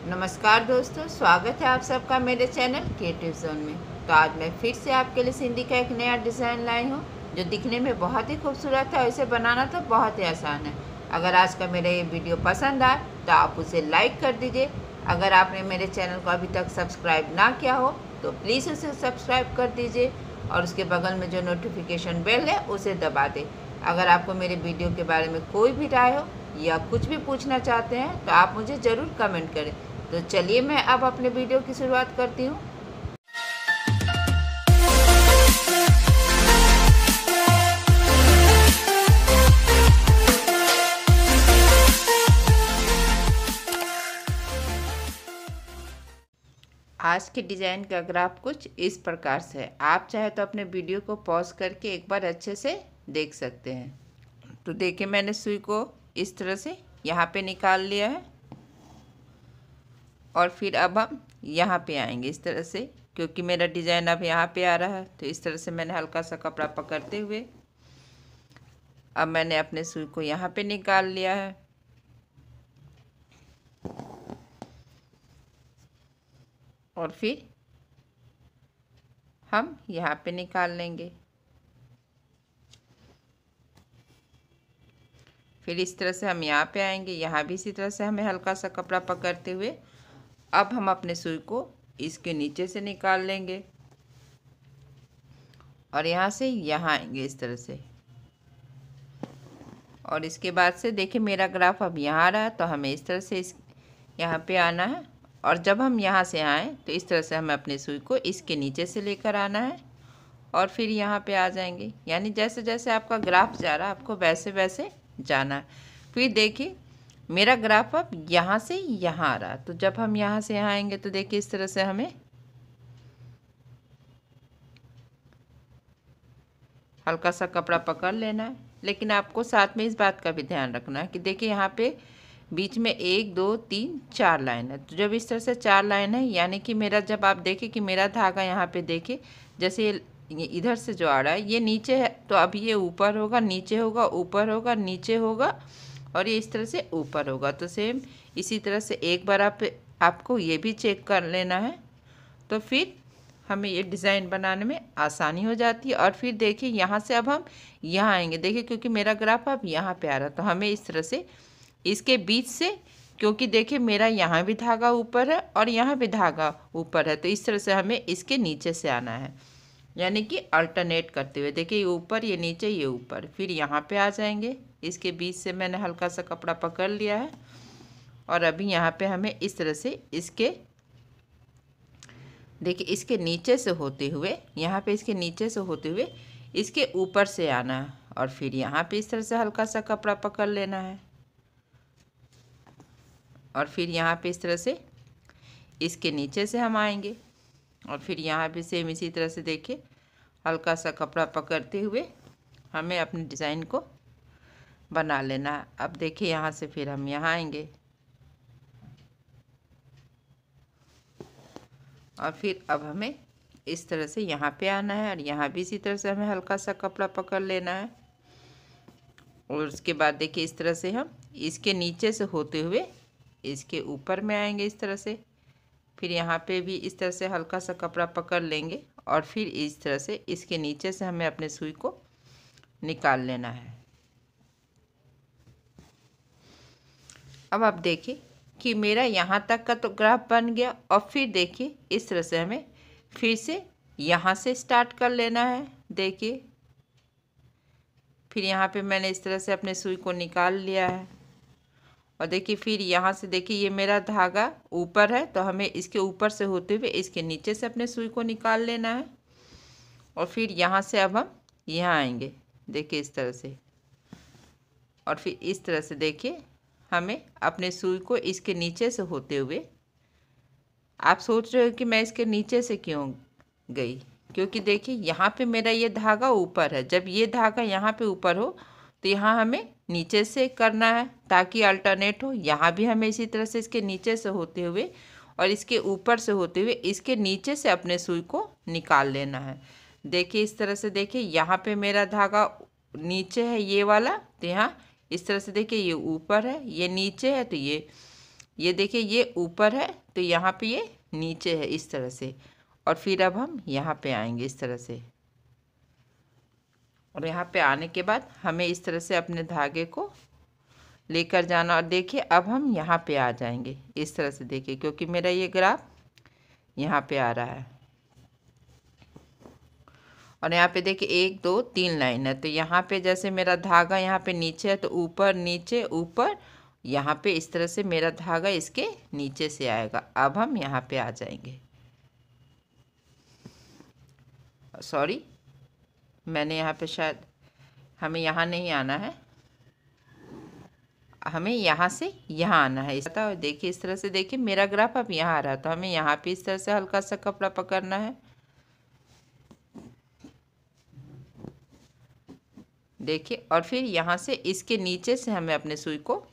नमस्कार दोस्तों, स्वागत है आप सबका मेरे चैनल क्रिएटिव जोन में। तो आज मैं फिर से आपके लिए सिंधी का एक नया डिज़ाइन लाई हूँ जो दिखने में बहुत ही खूबसूरत है और इसे बनाना तो बहुत ही आसान है। अगर आज का मेरा ये वीडियो पसंद आए तो आप उसे लाइक कर दीजिए। अगर आपने मेरे चैनल को अभी तक सब्सक्राइब ना किया हो तो प्लीज़ उसे सब्सक्राइब कर दीजिए और उसके बगल में जो नोटिफिकेशन बेल है उसे दबा दें। अगर आपको मेरे वीडियो के बारे में कोई भी राय हो या कुछ भी पूछना चाहते हैं तो आप मुझे ज़रूर कमेंट करें। तो चलिए मैं अब अपने वीडियो की शुरुआत करती हूँ। आज के डिज़ाइन का ग्राफ कुछ इस प्रकार से है। आप चाहे तो अपने वीडियो को पॉज करके एक बार अच्छे से देख सकते हैं। तो देखिए, मैंने सुई को इस तरह से यहाँ पे निकाल लिया है और फिर अब हम यहाँ पे आएंगे इस तरह से, क्योंकि मेरा डिज़ाइन अब यहाँ पे आ रहा है। तो इस तरह से मैंने हल्का सा कपड़ा पकड़ते हुए अब मैंने अपने सुई को यहाँ पे निकाल लिया है और फिर हम यहाँ पे निकाल लेंगे। फिर इस तरह से हम यहाँ पे आएंगे, यहाँ भी इसी तरह से हमें हल्का सा कपड़ा पकड़ते हुए अब हम अपने सुई को इसके नीचे से निकाल लेंगे और यहाँ से यहाँ आएंगे इस तरह से। और इसके बाद से देखिए, मेरा ग्राफ अब यहाँ आ रहा है, तो हमें इस तरह से यहाँ पे आना है और जब हम यहाँ से आएँ तो इस तरह से हमें अपने सुई को इसके नीचे से लेकर आना है और फिर यहाँ पे आ जाएंगे। यानी जैसे जैसे आपका ग्राफ जा रहा है आपको वैसे वैसे जाना है। फिर देखिए, मेरा ग्राफ अब यहाँ से यहाँ आ रहा है, तो जब हम यहाँ से यहाँ आएंगे तो देखिए इस तरह से हमें हल्का सा कपड़ा पकड़ लेना है। लेकिन आपको साथ में इस बात का भी ध्यान रखना है कि देखिए यहाँ पे बीच में 1 2 3 4 लाइन है। तो जब इस तरह से 4 लाइन है, यानी कि मेरा, जब आप देखें कि मेरा धागा यहाँ पे देखिए जैसे ये इधर से जो आ रहा है ये नीचे है, तो अब ये ऊपर होगा, नीचे होगा, ऊपर होगा, नीचे होगा और ये इस तरह से ऊपर होगा। तो सेम इसी तरह से एक बार आपको ये भी चेक कर लेना है, तो फिर हमें ये डिज़ाइन बनाने में आसानी हो जाती है। और फिर देखिए यहाँ से अब हम यहाँ आएंगे। देखिए, क्योंकि मेरा ग्राफ अब यहाँ पे आ रहा है तो हमें इस तरह से इसके बीच से, क्योंकि देखिए मेरा यहाँ भी धागा ऊपर है और यहाँ भी धागा ऊपर है, तो इस तरह से हमें इसके नीचे से आना है, यानी कि अल्टरनेट करते हुए। देखिए, ये ऊपर, ये नीचे, ये ऊपर, फिर यहाँ पे आ जाएंगे। इसके बीच से मैंने हल्का सा कपड़ा पकड़ लिया है और अभी यहाँ पे हमें इस तरह से इसके, देखिए इसके नीचे से होते हुए, यहाँ पे इसके नीचे से होते हुए इसके ऊपर से आना है और फिर यहाँ पे इस तरह से हल्का सा कपड़ा पकड़ लेना है और फिर यहाँ पे इस तरह से इसके नीचे से हम आएंगे और फिर यहाँ पे सेम इसी तरह से देखिए हल्का सा कपड़ा पकड़ते हुए हमें अपने डिज़ाइन को बना लेना है। अब देखिए यहाँ से फिर हम यहाँ आएंगे और फिर अब हमें इस तरह से यहाँ पे आना है और यहाँ भी इसी तरह से हमें हल्का सा कपड़ा पकड़ लेना है और उसके बाद देखिए इस तरह से हम इसके नीचे से होते हुए इसके ऊपर में आएंगे इस तरह से। फिर यहाँ पे भी इस तरह से हल्का सा कपड़ा पकड़ लेंगे और फिर इस तरह से इसके नीचे से हमें अपने सुई को निकाल लेना है। अब आप देखिए कि मेरा यहाँ तक का तो ग्राफ बन गया और फिर देखिए इस तरह से हमें फिर से यहाँ से स्टार्ट कर लेना है। देखिए, फिर यहाँ पे मैंने इस तरह से अपने सुई को निकाल लिया है और देखिए फिर यहाँ से देखिए ये मेरा धागा ऊपर है, तो हमें इसके ऊपर से होते हुए इसके नीचे से अपने सुई को निकाल लेना है और फिर यहाँ से अब हम यहाँ आएंगे, देखिए इस तरह से। और फिर इस तरह से देखिए हमें अपने सुई को इसके नीचे से होते हुए, आप सोच रहे हो कि मैं इसके नीचे से क्यों गई, क्योंकि देखिए यहाँ पे मेरा ये धागा ऊपर है। जब ये धागा यहाँ पे ऊपर हो तो यहाँ हमें नीचे से करना है ताकि अल्टरनेट हो। यहाँ भी हमें इसी तरह से इसके नीचे से होते हुए और इसके ऊपर से होते हुए इसके नीचे से अपने सुई को निकाल लेना है। देखिए इस तरह से, देखिए यहाँ पे मेरा धागा नीचे है ये वाला, तो यहाँ इस तरह से देखिए ये ऊपर है, ये नीचे है, तो ये ये देखिए ये ऊपर है तो यहाँ पे ये नीचे है इस तरह से। और फिर अब हम यहाँ पे आएंगे इस तरह से, और यहाँ पे आने के बाद हमें इस तरह से अपने धागे को लेकर जाना। और देखिए अब हम यहाँ पे आ जाएंगे इस तरह से, देखिए क्योंकि मेरा ये ग्राफ यहाँ पे आ रहा है। और यहाँ पे देखिए 1 2 3 लाइन है, तो यहाँ पे जैसे मेरा धागा यहाँ पे नीचे है तो ऊपर नीचे ऊपर, यहाँ पे इस तरह से मेरा धागा इसके नीचे से आएगा। अब हम यहाँ पे आ जाएंगे, सॉरी मैंने यहाँ पे शायद, हमें यहाँ नहीं आना है, हमें यहाँ से यहाँ आना है। इस तरह देखिए इस तरह से, देखिए मेरा ग्राफ अब यहाँ आ रहा है तो हमें यहाँ पे इस तरह से हल्का सा कपड़ा पकड़ना है। देखिए और फिर यहाँ से इसके नीचे से हमें अपने सुई को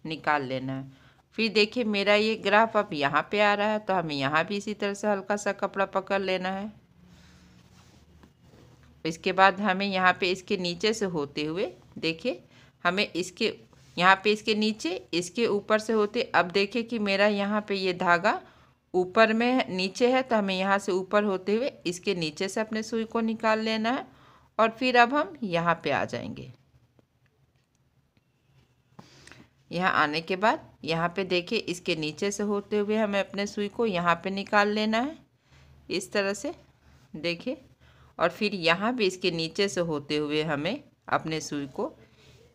निकाल लेना है। फिर देखिए मेरा ये ग्राफ अब यहाँ पे आ रहा है तो हमें यहाँ भी इसी तरह से हल्का सा कपड़ा पकड़ लेना है। इसके बाद हमें यहाँ पे इसके नीचे से होते हुए, देखिए हमें इसके यहाँ पे इसके नीचे इसके ऊपर से होते, अब देखिए कि मेरा यहाँ पे ये धागा ऊपर में नीचे है तो हमें यहाँ से ऊपर होते हुए इसके नीचे से अपने सुई को निकाल लेना है। और फिर अब हम यहाँ पे आ जाएंगे। यहाँ आने के बाद यहाँ पे देखिए इसके नीचे से होते हुए हमें अपने सुई को यहाँ पे निकाल लेना है इस तरह से, देखिए। और फिर यहाँ भी इसके नीचे से होते हुए हमें अपने सुई को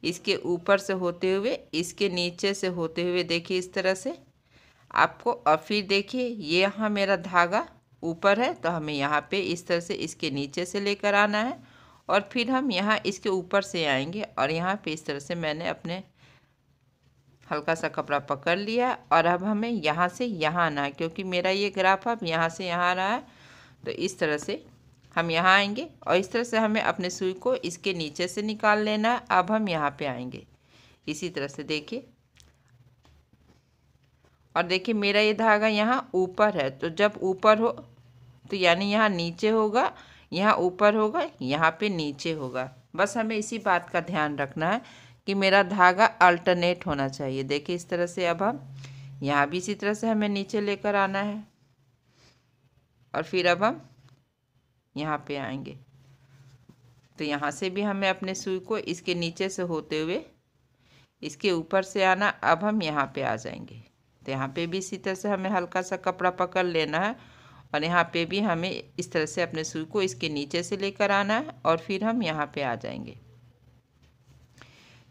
इसके ऊपर से होते हुए इसके नीचे से होते हुए, देखिए इस तरह से आपको। और फिर देखिए ये यहाँ मेरा धागा ऊपर है तो हमें यहाँ पे इस तरह से इसके नीचे से लेकर आना है। और फिर हम यहाँ इसके ऊपर से आएंगे और यहाँ पे इस तरह से मैंने अपने हल्का सा कपड़ा पकड़ लिया। और अब हमें यहाँ से यहाँ आना है क्योंकि मेरा ये ग्राफ अब यहाँ से यहाँ आ रहा है, तो इस तरह से हम यहाँ आएंगे और इस तरह से हमें अपने सुई को इसके नीचे से निकाल लेना है। अब हम यहाँ पे आएंगे इसी तरह से, देखिए। और देखिए मेरा ये धागा यहाँ ऊपर है तो जब ऊपर हो तो यानी यहाँ नीचे होगा, यहाँ ऊपर होगा, यहाँ पे नीचे होगा। बस हमें इसी बात का ध्यान रखना है कि मेरा धागा अल्टरनेट होना चाहिए। देखिए इस तरह से अब हम यहाँ भी इसी तरह से हमें नीचे लेकर आना है और फिर अब हम यहाँ पे आएंगे तो यहाँ से भी हमें अपने सुई को इसके नीचे से होते हुए इसके ऊपर से आना। अब हम यहाँ पे आ जाएंगे तो यहाँ पे भी इसी तरह से हमें हल्का सा कपड़ा पकड़ लेना है और यहाँ पे भी हमें इस तरह से अपने सुई को इसके नीचे से लेकर आना है और फिर हम यहाँ पे आ जाएंगे।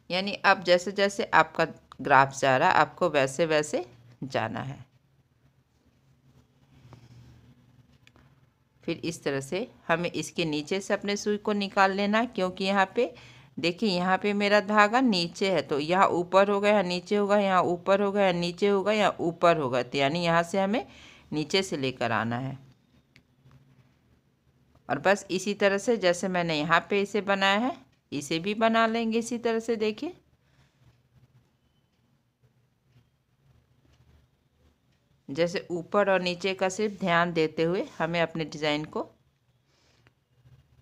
यानी अब जैसे जैसे आपका ग्राफ जा रहा है आपको वैसे वैसे जाना है। फिर इस तरह से हमें इसके नीचे से अपने सुई को निकाल लेना, क्योंकि यहाँ पे देखिए यहाँ पे मेरा धागा नीचे है तो यहाँ ऊपर होगा, यहाँ नीचे होगा, यहाँ ऊपर होगा, यहाँ नीचे होगा, यहाँ ऊपर होगा, तो यानी यहाँ से हमें नीचे से लेकर आना है। और बस इसी तरह से जैसे मैंने यहाँ पे इसे बनाया है इसे भी बना लेंगे इसी तरह से। देखिए जैसे ऊपर और नीचे का सिर्फ ध्यान देते हुए हमें अपने डिज़ाइन को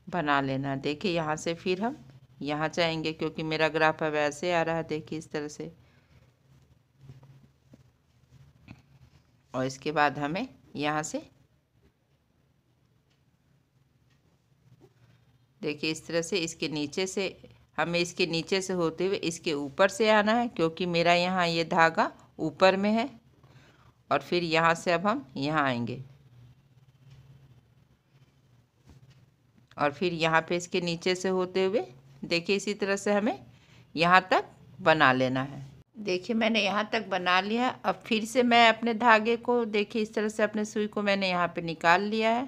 बना लेना। देखिए यहाँ से फिर हम यहाँ जाएंगे क्योंकि मेरा ग्राफ अब ऐसे आ रहा है, देखिए इस तरह से। और इसके बाद हमें यहाँ से देखिए इस तरह से इसके नीचे से हमें इसके नीचे से होते हुए इसके ऊपर से आना है क्योंकि मेरा यहाँ ये धागा ऊपर में है। और फिर यहाँ से अब हम यहाँ आएंगे और फिर यहाँ पे इसके नीचे से होते हुए देखिए इसी तरह से हमें यहाँ तक बना लेना है। देखिए मैंने यहाँ तक बना लिया। अब फिर से मैं अपने धागे को देखिए इस तरह से अपने सुई को मैंने यहाँ पे निकाल लिया है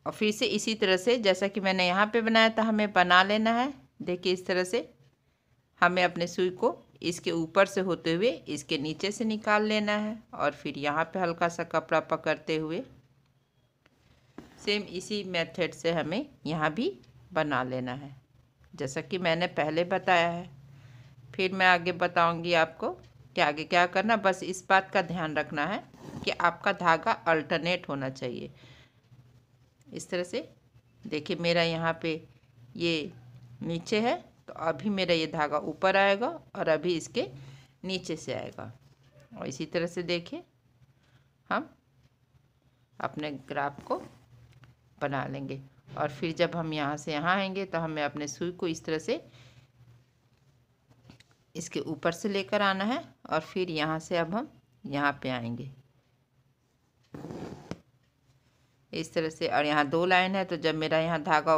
और फिर से इसी तरह से जैसा कि मैंने यहाँ पे बनाया था हमें बना लेना है। देखिए इस तरह से हमें अपने सुई को इसके ऊपर से होते हुए इसके नीचे से निकाल लेना है और फिर यहाँ पे हल्का सा कपड़ा पकड़ते हुए सेम इसी मेथड से हमें यहाँ भी बना लेना है जैसा कि मैंने पहले बताया है। फिर मैं आगे बताऊंगी आपको कि आगे क्या करना। बस इस बात का ध्यान रखना है कि आपका धागा अल्टरनेट होना चाहिए इस तरह से। देखिए मेरा यहाँ पे ये नीचे है तो अभी मेरा ये धागा ऊपर आएगा और अभी इसके नीचे से आएगा। और इसी तरह से देखिए हम अपने ग्राफ को बना लेंगे। और फिर जब हम यहाँ से यहाँ आएंगे तो हमें अपने सुई को इस तरह से इसके ऊपर से लेकर आना है और फिर यहाँ से अब हम यहाँ पे आएंगे इस तरह से। और यहाँ 2 लाइन है, तो जब मेरा यहाँ धागा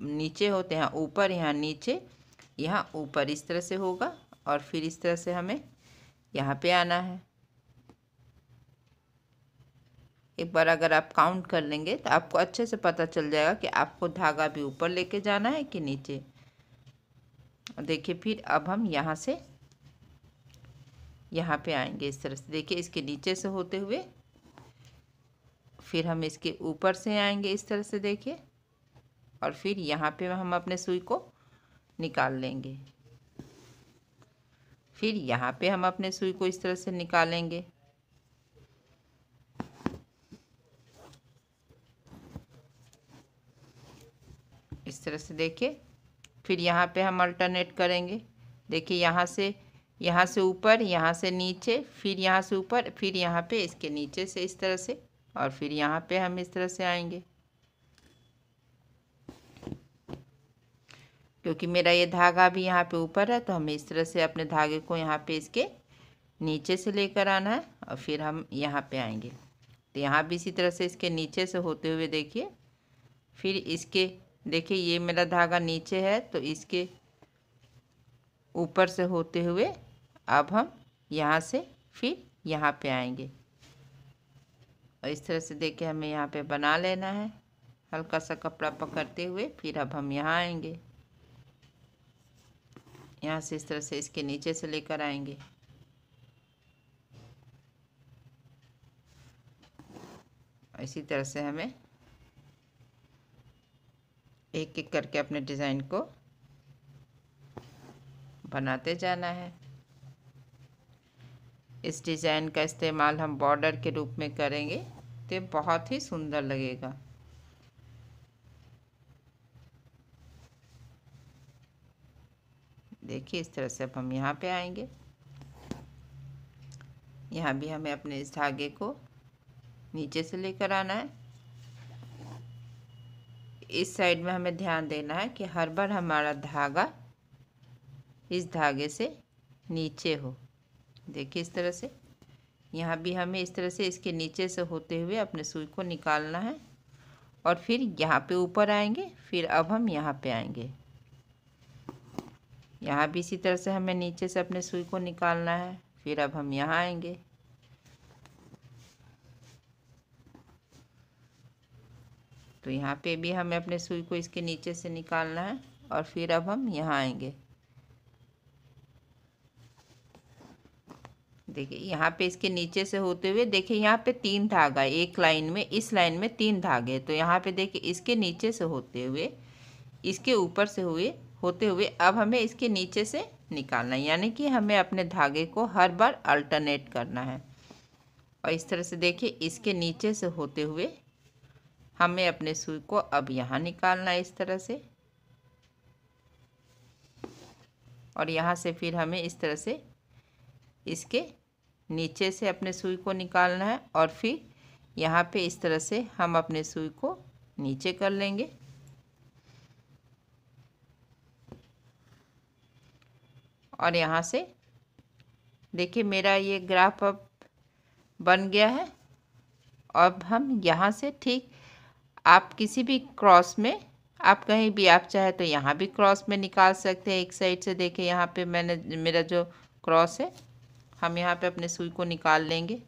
नीचे होते हैं ऊपर, यहाँ नीचे, यहाँ ऊपर, इस तरह से होगा। और फिर इस तरह से हमें यहाँ पे आना है। एक बार अगर आप काउंट कर लेंगे तो आपको अच्छे से पता चल जाएगा कि आपको धागा भी ऊपर लेके जाना है कि नीचे। देखिए फिर अब हम यहाँ से यहाँ पे आएंगे इस तरह से। देखिए इसके नीचे से होते हुए फिर हम इसके ऊपर से आएंगे इस तरह से, देखिए। और फिर यहाँ पे हम अपने सुई को निकाल लेंगे। फिर यहाँ पे हम अपने सुई को इस तरह से निकालेंगे। इस तरह से देखिए। फिर यहाँ पे हम अल्टरनेट करेंगे। देखिए यहाँ से ऊपर, यहाँ से नीचे, फिर यहाँ से ऊपर, फिर यहाँ पे इसके नीचे से इस तरह से, और फिर यहाँ पे हम इस तरह से आएंगे। क्योंकि मेरा ये धागा भी यहाँ पे ऊपर है तो हमें इस तरह से अपने धागे को यहाँ पे इसके नीचे से लेकर आना है और फिर हम यहाँ पे आएंगे। तो यहाँ भी इसी तरह से इसके नीचे से होते हुए देखिए, फिर इसके देखिए ये मेरा धागा नीचे है तो इसके ऊपर से होते हुए अब हम यहाँ से फिर यहाँ पे आएंगे। और इस तरह से देखिए हमें यहाँ पे बना लेना है हल्का सा कपड़ा पकड़ते हुए। फिर अब हम यहाँ आएंगे, यहाँ से इस तरह से इसके नीचे से लेकर आएंगे। इसी तरह से हमें एक एक करके अपने डिज़ाइन को बनाते जाना है। इस डिज़ाइन का इस्तेमाल हम बॉर्डर के रूप में करेंगे तो बहुत ही सुंदर लगेगा। देखिए इस तरह से अब हम यहाँ पे आएंगे। यहाँ भी हमें अपने इस धागे को नीचे से लेकर आना है। इस साइड में हमें ध्यान देना है कि हर बार हमारा धागा इस धागे से नीचे हो। देखिए इस तरह से यहाँ भी हमें इस तरह से इसके नीचे से होते हुए अपने सुई को निकालना है और फिर यहाँ पे ऊपर आएंगे। फिर अब हम यहाँ पे आएंगे, यहाँ भी इसी तरह से हमें नीचे से अपने सुई को निकालना है। फिर अब हम यहाँ आएंगे, तो यहाँ पे भी हमें अपने सुई को इसके नीचे से निकालना है और फिर अब हम यहाँ आएंगे। देखिए यहाँ पे इसके नीचे से होते हुए देखिए यहाँ पे 3 धागा, एक लाइन में, इस लाइन में 3 धागे। तो यहाँ पे देखिए इसके नीचे से होते हुए इसके ऊपर से होते हुए अब हमें इसके नीचे से निकालना है, यानी कि हमें अपने धागे को हर बार अल्टरनेट करना है। और इस तरह से देखिए इसके नीचे से होते हुए हमें अपने सुई को अब यहाँ निकालना है इस तरह से। और यहाँ से फिर हमें इस तरह से इसके नीचे से अपने सुई को निकालना है और फिर यहाँ पे इस तरह से हम अपने सुई को नीचे कर लेंगे। और यहाँ से देखिए मेरा ये ग्राफ अब बन गया है। अब हम यहाँ से ठीक आप किसी भी क्रॉस में, आप कहीं भी आप चाहे तो यहाँ भी क्रॉस में निकाल सकते हैं एक साइड से। देखिए यहाँ पे मेरा जो क्रॉस है हम यहाँ पे अपने सुई को निकाल लेंगे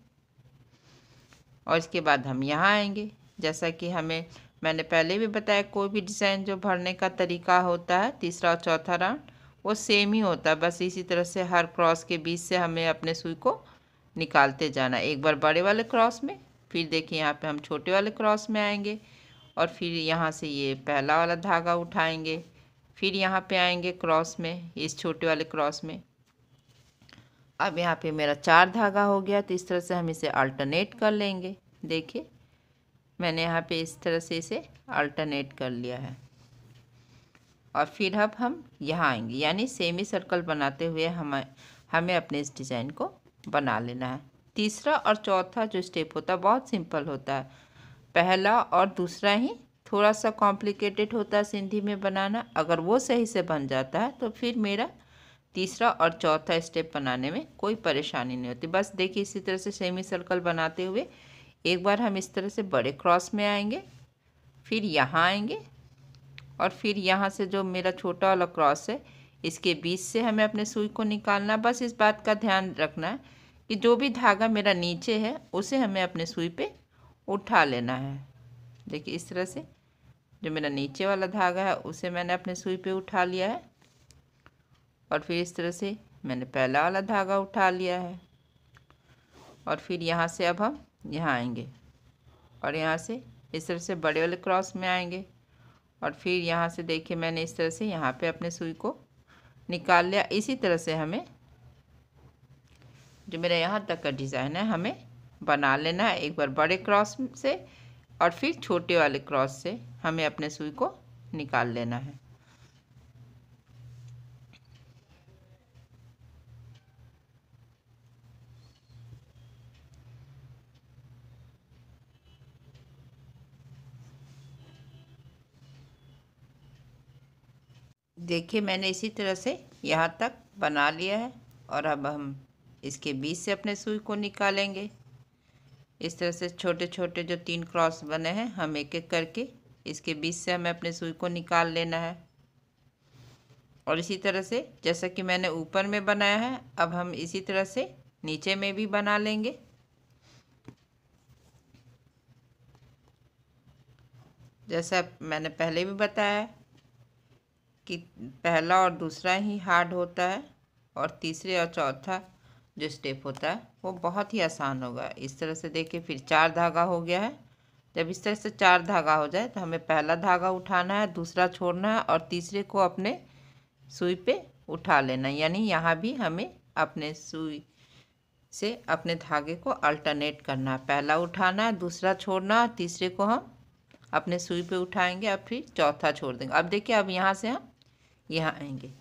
और इसके बाद हम यहाँ आएंगे। जैसा कि मैंने पहले भी बताया, कोई भी डिज़ाइन जो भरने का तरीका होता है, तीसरा और चौथा राउंड वो सेम ही होता है। बस इसी तरह से हर क्रॉस के बीच से हमें अपने सुई को निकालते जाना। एक बार बड़े वाले क्रॉस में, फिर देखिए यहाँ पे हम छोटे वाले क्रॉस में आएंगे और फिर यहाँ से ये पहला वाला धागा उठाएंगे। फिर यहाँ पे आएंगे क्रॉस में, इस छोटे वाले क्रॉस में। अब यहाँ पे मेरा 4 धागा हो गया, तो इस तरह से हम इसे अल्टरनेट कर लेंगे। देखिए मैंने यहाँ पे इस तरह से इसे अल्टरनेट कर लिया है। और फिर अब हम यहाँ आएंगे, यानी सेमी सर्कल बनाते हुए हमें अपने इस डिज़ाइन को बना लेना है। तीसरा और चौथा जो स्टेप होता है बहुत सिंपल होता है। पहला और दूसरा ही थोड़ा सा कॉम्प्लिकेटेड होता है सिंधी में बनाना। अगर वो सही से बन जाता है तो फिर मेरा तीसरा और चौथा स्टेप बनाने में कोई परेशानी नहीं होती। बस देखिए इसी तरह से सेमी सर्कल बनाते हुए एक बार हम इस तरह से बड़े क्रॉस में आएंगे, फिर यहाँ आएंगे और फिर यहाँ से जो मेरा छोटा वाला क्रॉस है इसके बीच से हमें अपने सुई को निकालना। बस इस बात का ध्यान रखना है कि जो भी धागा मेरा नीचे है उसे हमें अपने सुई पे उठा लेना है। देखिए इस तरह से जो मेरा नीचे वाला धागा है उसे मैंने अपने सुई पे उठा लिया है और फिर इस तरह से मैंने पहला वाला धागा उठा लिया है और फिर यहाँ से अब हम यहाँ आएंगे और यहाँ से इस तरह से बड़े वाले क्रॉस में आएंगे और फिर यहाँ से देखिए मैंने इस तरह से यहाँ पे अपने सुई को निकाल लिया। इसी तरह से हमें जो मेरा यहाँ तक का डिज़ाइन है हमें बना लेना है। एक बार बड़े क्रॉस से और फिर छोटे वाले क्रॉस से हमें अपने सुई को निकाल लेना है। देखिए मैंने इसी तरह से यहाँ तक बना लिया है और अब हम इसके बीच से अपने सुई को निकालेंगे। इस तरह से छोटे छोटे जो 3 क्रॉस बने हैं हम एक एक करके इसके बीच से हमें अपने सुई को निकाल लेना है। और इसी तरह से जैसा कि मैंने ऊपर में बनाया है अब हम इसी तरह से नीचे में भी बना लेंगे। जैसा मैंने पहले भी बताया कि पहला और दूसरा ही हार्ड होता है और तीसरे और चौथा जो स्टेप होता है वो बहुत ही आसान होगा। इस तरह से देखिए फिर 4 धागा हो गया है। जब इस तरह से 4 धागा हो जाए तो हमें पहला धागा उठाना है, दूसरा छोड़ना है और तीसरे को अपने सुई पे उठा लेना है। यानी यहाँ भी हमें अपने सुई से अपने धागे को अल्टरनेट करना है। पहला उठाना है, दूसरा छोड़ना है, तीसरे को हम अपने सुई पे उठाएंगे और फिर चौथा छोड़ देंगे। अब देखिए अब यहाँ से हम यहाँ आएंगे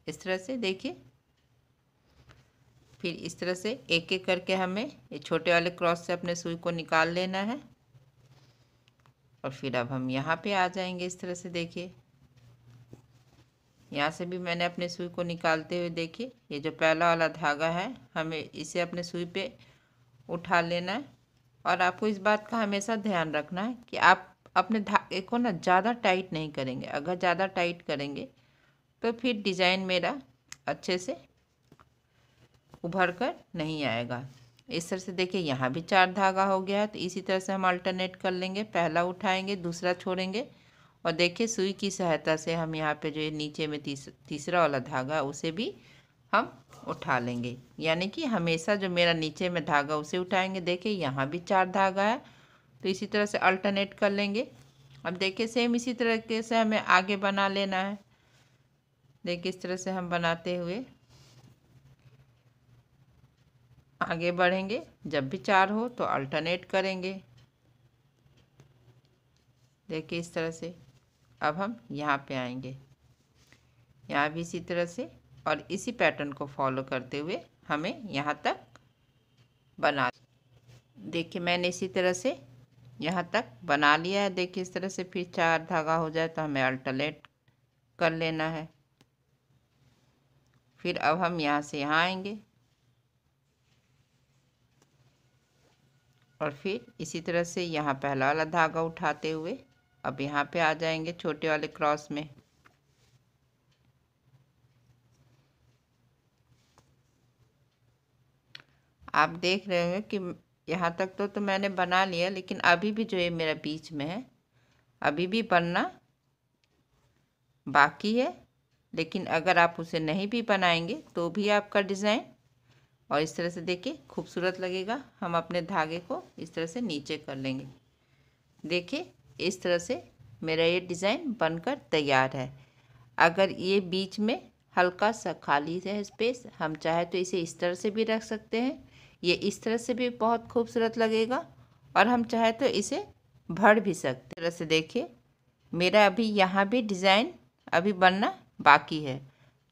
इस तरह से। देखिए फिर इस तरह से एक एक करके हमें ये छोटे वाले क्रॉस से अपने सुई को निकाल लेना है और फिर अब हम यहाँ पे आ जाएंगे इस तरह से। देखिए यहाँ से भी मैंने अपने सुई को निकालते हुए देखिए ये जो पहला वाला धागा है हमें इसे अपने सुई पे उठा लेना है। और आपको इस बात का हमेशा ध्यान रखना है कि आप अपने धागे को ना ज़्यादा टाइट नहीं करेंगे। अगर ज़्यादा टाइट करेंगे तो फिर डिज़ाइन मेरा अच्छे से उभर कर नहीं आएगा। इस तरह से देखिए यहाँ भी 4 धागा हो गया है तो इसी तरह से हम अल्टरनेट कर लेंगे। पहला उठाएंगे, दूसरा छोड़ेंगे और देखिए सुई की सहायता से हम यहाँ पे जो ये नीचे में तीसरा वाला धागा उसे भी हम उठा लेंगे। यानी कि हमेशा जो मेरा नीचे में धागा उसे उठाएंगे। देखिए यहाँ भी 4 धागा है तो इसी तरह से अल्टरनेट कर लेंगे। अब देखिए सेम इसी तरीके से हमें आगे बना लेना है। देखिए इस तरह से हम बनाते हुए आगे बढ़ेंगे। जब भी 4 हो तो अल्टरनेट करेंगे। देखिए इस तरह से अब हम यहाँ पे आएंगे, यहाँ भी इसी तरह से और इसी पैटर्न को फॉलो करते हुए हमें यहाँ तक बना। देखिए मैंने इसी तरह से यहाँ तक बना लिया है। देखिए इस तरह से फिर 4 धागा हो जाए तो हमें अल्टरनेट कर लेना है। फिर अब हम यहाँ से यहाँ आएंगे और फिर इसी तरह से यहाँ पहला वाला धागा उठाते हुए अब यहाँ पे आ जाएंगे छोटे वाले क्रॉस में। आप देख रहे होंगे कि यहाँ तक तो मैंने बना लिया, लेकिन अभी भी जो ये मेरा बीच में है अभी भी बनना बाकी है। लेकिन अगर आप उसे नहीं भी बनाएंगे तो भी आपका डिज़ाइन और इस तरह से देखिए खूबसूरत लगेगा। हम अपने धागे को इस तरह से नीचे कर लेंगे। देखिए इस तरह से मेरा ये डिज़ाइन बनकर तैयार है। अगर ये बीच में हल्का सा खाली है स्पेस, हम चाहे तो इसे इस तरह से भी रख सकते हैं। ये इस तरह से भी बहुत खूबसूरत लगेगा और हम चाहे तो इसे भर भी सकते। इस तरह से देखिए मेरा अभी यहाँ भी डिज़ाइन अभी बनना बाकी है।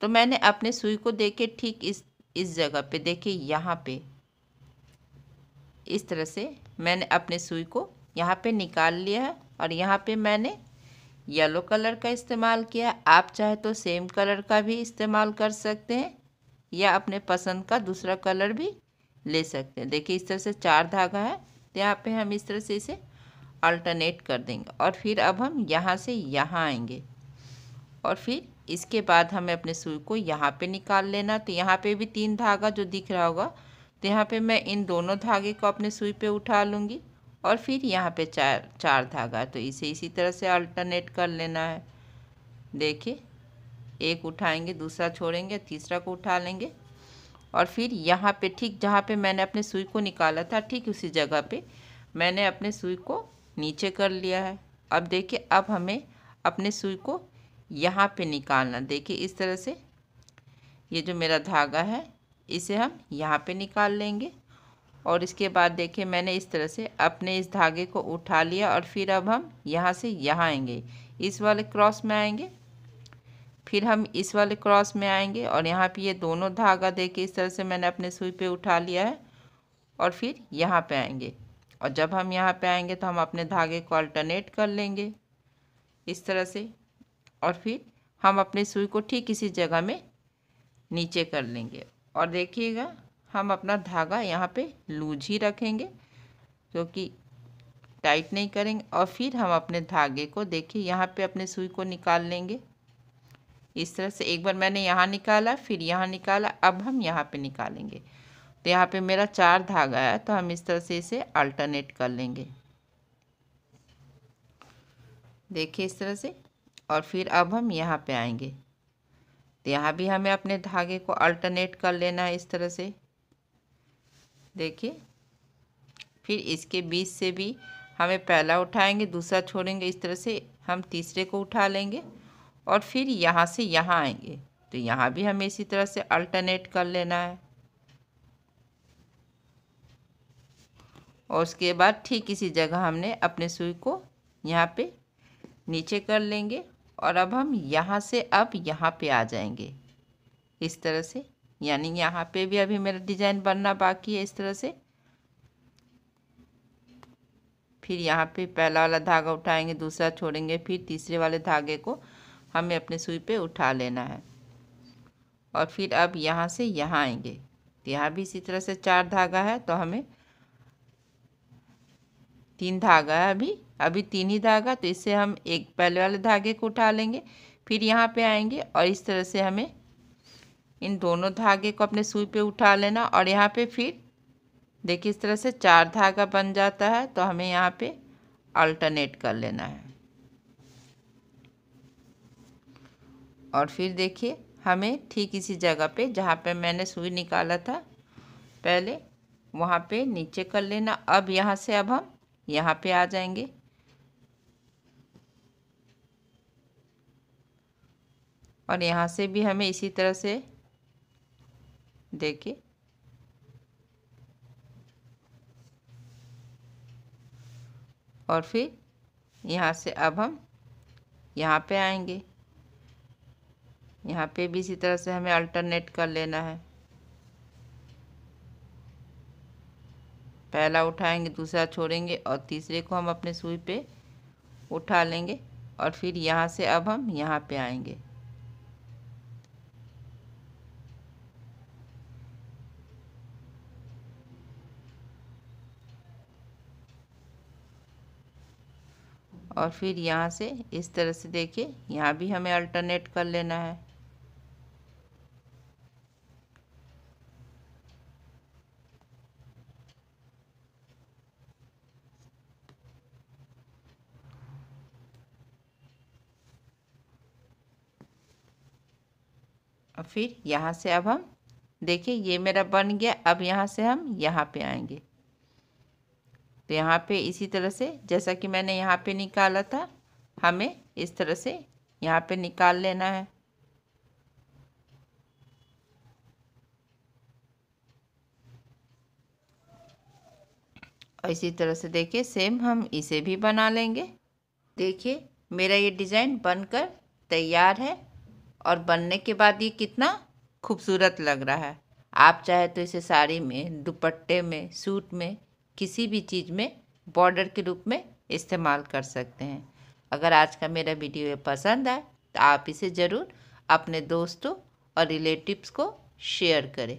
तो मैंने अपने सुई को देके ठीक इस इस जगह पे देखिए, यहाँ पे इस तरह से मैंने अपने सुई को यहाँ पे निकाल लिया है और यहाँ पे मैंने येलो कलर का इस्तेमाल किया है। आप चाहे तो सेम कलर का भी इस्तेमाल कर सकते हैं या अपने पसंद का दूसरा कलर भी ले सकते हैं। देखिए इस तरह से 4 धागा है, तो यहाँ पे हम इस तरह से इसे अल्टरनेट कर देंगे और फिर अब हम यहाँ से यहाँ आएंगे और फिर इसके बाद हमें अपने सुई को यहाँ पे निकाल लेना। तो यहाँ पे भी 3 धागा जो दिख रहा होगा, तो यहाँ पे मैं इन दोनों धागे को अपने सुई पे उठा लूँगी और फिर यहाँ पे चार धागा, तो इसे इसी तरह से अल्टरनेट कर लेना है। देखिए एक उठाएंगे, दूसरा छोड़ेंगे, तीसरा को उठा लेंगे और फिर यहाँ पे ठीक जहाँ पे मैंने अपने सुई को निकाला था, ठीक उसी जगह पे मैंने अपने सुई को नीचे कर लिया है। अब देखिए अब हमें अपने सुई को यहाँ पे निकालना। देखिए इस तरह से ये जो मेरा धागा है इसे हम यहाँ पे निकाल लेंगे और इसके बाद देखिए मैंने इस तरह से अपने इस धागे को उठा लिया और फिर अब हम यहाँ से यहाँ आएंगे, इस वाले क्रॉस में आएंगे, फिर हम इस वाले क्रॉस में आएंगे और यहाँ पे ये दोनों धागा देखिए इस तरह से मैंने अपने सुई पे उठा लिया है और फिर यहाँ पे आएंगे और जब हम यहाँ पे आएंगे तो हम अपने धागे को अल्टरनेट कर लेंगे इस तरह से और फिर हम अपनी सुई को ठीक इसी जगह में नीचे कर लेंगे और देखिएगा हम अपना धागा यहाँ पे लूज ही रखेंगे क्योंकि टाइट नहीं करेंगे और फिर हम अपने धागे को देखिए यहाँ पे अपने सुई को निकाल लेंगे इस तरह से। एक बार मैंने यहाँ निकाला, फिर यहाँ निकाला, अब हम यहाँ पे निकालेंगे। तो यहाँ पे मेरा 4 धागा है, तो हम इस तरह से इसे अल्टरनेट कर लेंगे। देखिए इस तरह से और फिर अब हम यहाँ पे आएंगे, तो यहाँ भी हमें अपने धागे को अल्टरनेट कर लेना है इस तरह से। देखिए फिर इसके बीच से भी हमें पहला उठाएंगे, दूसरा छोड़ेंगे, इस तरह से हम तीसरे को उठा लेंगे और फिर यहाँ से यहाँ आएंगे, तो यहाँ भी हमें इसी तरह से अल्टरनेट कर लेना है और उसके बाद ठीक इसी जगह हमने अपने सुई को यहाँ पे नीचे कर लेंगे और अब हम यहाँ से अब यहाँ पे आ जाएंगे इस तरह से। यानी यहाँ पे भी अभी मेरा डिज़ाइन बनना बाकी है इस तरह से। फिर यहाँ पे पहला वाला धागा उठाएंगे, दूसरा छोड़ेंगे, फिर तीसरे वाले धागे को हमें अपने सुई पे उठा लेना है और फिर अब यहाँ से यहाँ आएंगे, तो यहाँ भी इसी तरह से 4 धागा है, तो हमें 3 धागा है, अभी 3 ही धागा, तो इससे हम एक पहले वाले धागे को उठा लेंगे, फिर यहाँ पे आएंगे और इस तरह से हमें इन दोनों धागे को अपने सुई पे उठा लेना और यहाँ पे फिर देखिए इस तरह से 4 धागा बन जाता है, तो हमें यहाँ पे अल्टरनेट कर लेना है और फिर देखिए हमें ठीक इसी जगह पे जहाँ पे मैंने सुई निकाला था पहले, वहाँ पे नीचे कर लेना। अब यहाँ से अब हम यहाँ पे आ जाएंगे और यहाँ से भी हमें इसी तरह से देखिए और फिर यहाँ से अब हम यहाँ पे आएंगे, यहाँ पे भी इसी तरह से हमें अल्टरनेट कर लेना है। पहला उठाएंगे, दूसरा छोड़ेंगे और तीसरे को हम अपने सुई पे उठा लेंगे और फिर यहाँ से अब हम यहाँ पे आएंगे और फिर यहाँ से इस तरह से देखिए यहाँ भी हमें अल्टरनेट कर लेना है और फिर यहाँ से अब हम देखिए ये मेरा बन गया। अब यहाँ से हम यहाँ पे आएंगे, तो यहाँ पे इसी तरह से जैसा कि मैंने यहाँ पे निकाला था, हमें इस तरह से यहाँ पे निकाल लेना है और इसी तरह से देखिए सेम हम इसे भी बना लेंगे। देखिए मेरा ये डिज़ाइन बनकर तैयार है और बनने के बाद ये कितना खूबसूरत लग रहा है। आप चाहे तो इसे साड़ी में, दुपट्टे में, सूट में, किसी भी चीज़ में बॉर्डर के रूप में इस्तेमाल कर सकते हैं। अगर आज का मेरा वीडियो पसंद आए तो आप इसे ज़रूर अपने दोस्तों और रिलेटिव्स को शेयर करें।